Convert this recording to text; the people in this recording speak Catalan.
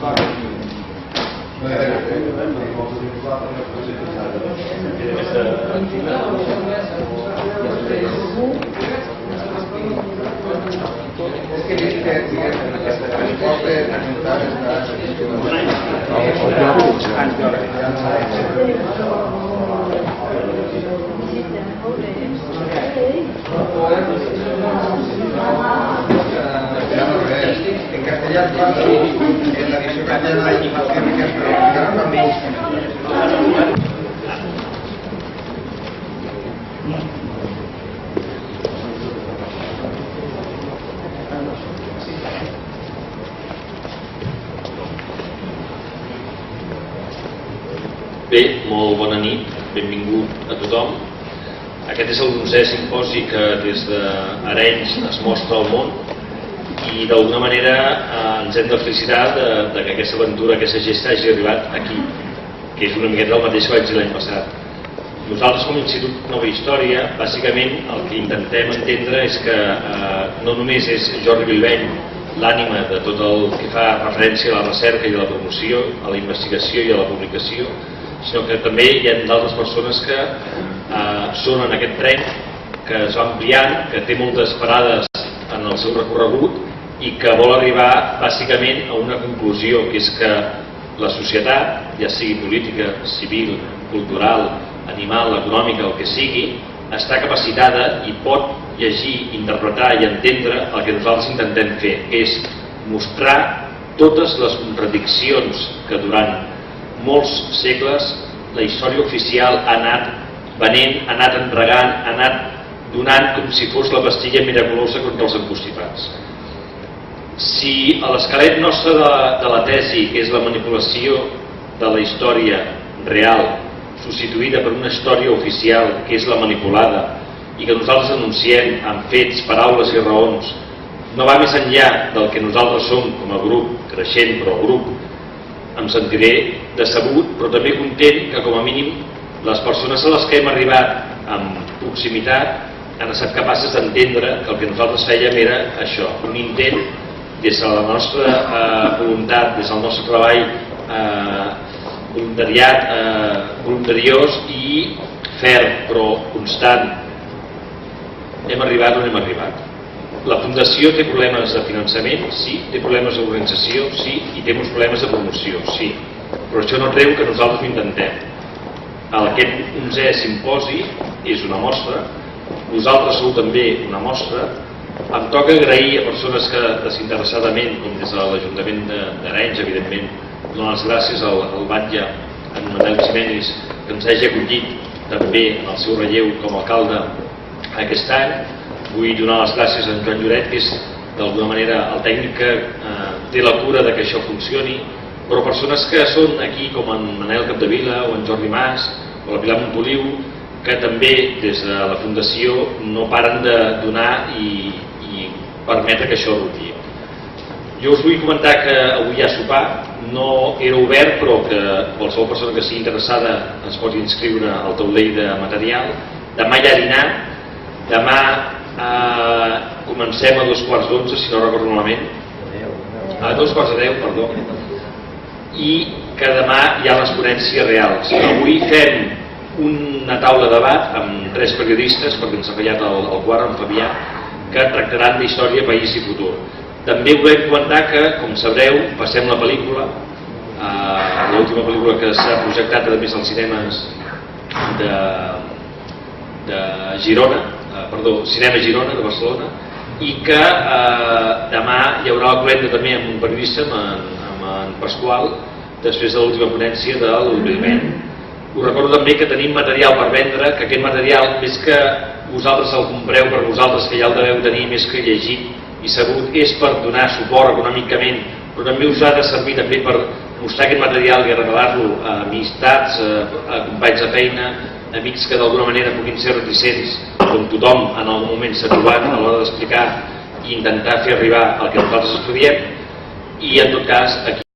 En castellà en la edició castellana hay más técnicas, pero en también. Bé, molt bona nit, benvingut a tothom. Aquest és el 11è simposi que des d'Arenys es mostra al món i d'alguna manera ens hem de felicitar que aquesta aventura, aquesta gesta hagi arribat aquí, que és una miqueta el mateix que vaig dir l'any passat. Nosaltres com a Institut Nova Història, bàsicament el que intentem entendre és que no només és Jordi Bilbeny l'ànima de tot el que fa referència a la recerca i a la promoció, a la investigació i a la publicació, sinó que també hi ha d'altres persones que són en aquest tren, que es va ampliant, que té moltes parades en el seu recorregut i que vol arribar bàsicament a una conclusió, que és que la societat, ja sigui política, civil, cultural, animal, econòmica, el que sigui, està capacitada i pot llegir, interpretar i entendre el que nosaltres intentem fer, que és mostrar totes les contradiccions que durant molts segles la història oficial ha anat venent, ha anat entregant, ha anat donant com si fos la pastilla miraculosa contra els encostipats. Si a l'esquelet nostre de la tesi, que és la manipulació de la història real, substituïda per una història oficial, que és la manipulada, i que nosaltres anunciem amb fets, paraules i raons, no va més enllà del que nosaltres som com a grup, creixent però grup, em sentiré decebut, però també content que com a mínim les persones a les que hem arribat amb proximitat han estat capaces d'entendre que el que nosaltres fèiem era això, un intent des de la nostra voluntat, des del nostre treball voluntariós i ferm però constant. Hem arribat on hem arribat. La Fundació té problemes de finançament, sí, té problemes d'organització, sí, i té molts problemes de promoció, sí, però això no treu que nosaltres ho intentem. Aquest 11è simposi és una mostra, vosaltres sou també una mostra. Em toca agrair a persones que desinteressadament, com des de l'Ajuntament d'Arenys, evidentment, donar les gràcies al batlle, en Manel Ximenis, que ens hagi acollit també en el seu relleu com a alcalde aquest any. Vull donar les gràcies a en Joan Lloret, que és d'alguna manera el tècnic que té la cura de que això funcioni, però persones que són aquí com en Manel Capdevila o en Jordi Mas o la Pilar Montoliu, que també des de la Fundació no paren de donar i permetre que això rutlli. Jo us vull comentar que avui hi ha sopar, no era obert però que qualsevol persona que sigui interessada es pot inscriure al taulell de material. Demà hi ha dinar, demà comencem a 11:15, si no recordo malament, a 11:45, perdó, i que demà hi ha les ponències reals. Avui fem una taula de debat amb 3 periodistes, perquè ens ha fallat el quart, en Fabià, que tractaran d'història, país i futur. També volem comentar que, com sabreu, passem la pel·lícula, l'última pel·lícula que s'ha projectat a més als cinemes de Girona, Cinema Girona de Barcelona, i que demà hi haurà la cloenda també amb un periodista, amb en Pasqual, després de l'última ponència del Bilbeny. Us recordo també que tenim material per vendre, que aquest material, més que vosaltres el compreu per vosaltres, que ja el deveu tenir més que llegit i sabut, és per donar suport econòmicament, però també us ha de servir també per mostrar aquest material i regalar-lo a amistats, a companys de feina, amics que d'alguna manera puguin ser reticents, com tothom en algun moment s'ha trobat a l'hora d'explicar i intentar fer arribar el que nosaltres estudiem. I en tot cas aquí